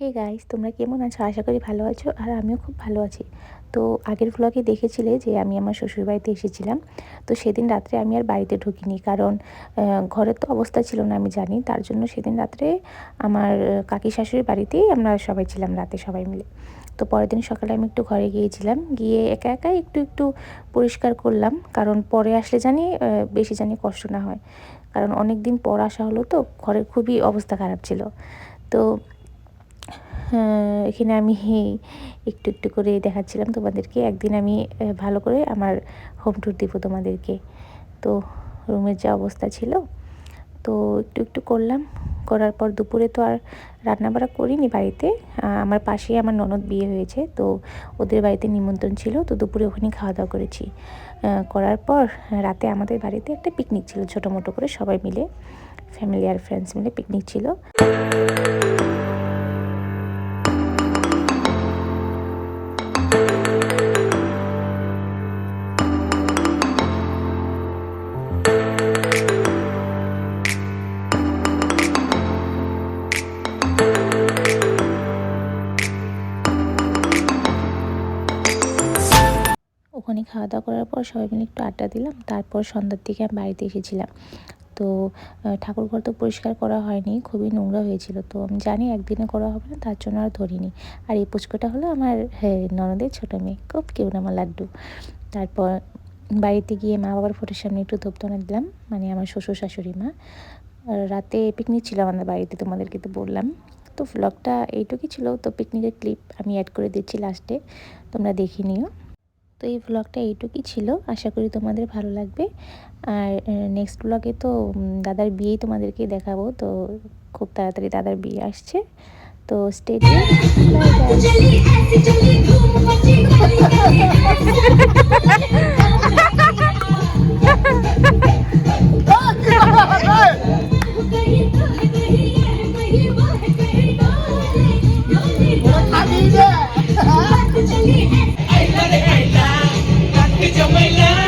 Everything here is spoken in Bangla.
হে গাইস, তোমরা কেমন আছো? আশা করি ভালো আছো। আর আমিও খুব ভালো আছি। তো আগের ভ্লগে দেখেছিলে যে আমি আমার শ্বশুরবাড়িতে এসেছিলাম। তো সেদিন রাত্রে আমি আর বাড়িতে ঢুকিনি, কারণ ঘরের তো অবস্থা ছিল না, আমি জানি। তার জন্য সেদিন রাত্রে আমার কাকি শাশুড়ির বাড়িতেই আমরা সবাই ছিলাম, রাতে সবাই মিলে। তো পরের দিন সকালে আমি একটু ঘরে গিয়েছিলাম, গিয়ে একা একাই একটু একটু পরিষ্কার করলাম, কারণ পরে আসলে জানি বেশি জানি কষ্ট না হয়। কারণ অনেক দিন পর আসা হলো, তো ঘরের খুবই অবস্থা খারাপ ছিল। তো এখানে আমি একটু একটু করে দেখাচ্ছিলাম তোমাদেরকে। একদিন আমি ভালো করে আমার হোম ট্যুর দিব তোমাদেরকে। তো রুমের যা অবস্থা ছিল, তো একটু একটু করলাম। করার পর দুপুরে তো আর রান্নাবাড়া করিনি বাড়িতে। আমার পাশেই আমার ননদ বিয়ে হয়েছে, তো ওদের বাড়িতে নিমন্ত্রণ ছিল, তো দুপুরে ওখানে খাওয়া দাওয়া করেছি। করার পর রাতে আমাদের বাড়িতে একটা পিকনিক ছিল, ছোটো মোটো করে সবাই মিলে, ফ্যামিলি আর ফ্রেন্ডস মিলে পিকনিক ছিল। ওখানে খাওয়া দাওয়া করার পর সবাই মিলে একটু আড্ডা দিলাম। তারপর সন্ধ্যার দিকে আমি বাড়িতে এসেছিলাম। তো ঠাকুরঘর তো পরিষ্কার করা হয়নি, খুবই নোংরা হয়েছিল। তো আমি জানি একদিনে করা হবে না, তার জন্য আর ধরিনি। আর এই পুচকোটা হলো আমার ননদের ছোটো মেয়ে, খুব কিউট আমার লাড্ডু। তারপর বাড়িতে গিয়ে মা বাবার ফটোর সামনে একটু ধূপধুনা দিলাম, মানে আমার শ্বশুর শাশুড়ি মা। আর রাতে পিকনিক ছিল আমাদের বাড়িতে, তোমাদেরকে তো বললাম। তো ভ্লগটা এইটুকুই ছিল। তো পিকনিকের ক্লিপ আমি অ্যাড করে দিচ্ছি লাস্টে, তোমরা দেখে নিও। তো এই ভ্লগটা এইটুকুই ছিল, আশা করি তোমাদের ভালো লাগবে। আর নেক্সট ব্লগে তো দাদার বিয়েই তোমাদেরকে দেখাবো। তো খুব তাড়াতাড়ি দাদার বিয়ে আসছে, তো স্টে Jamaica.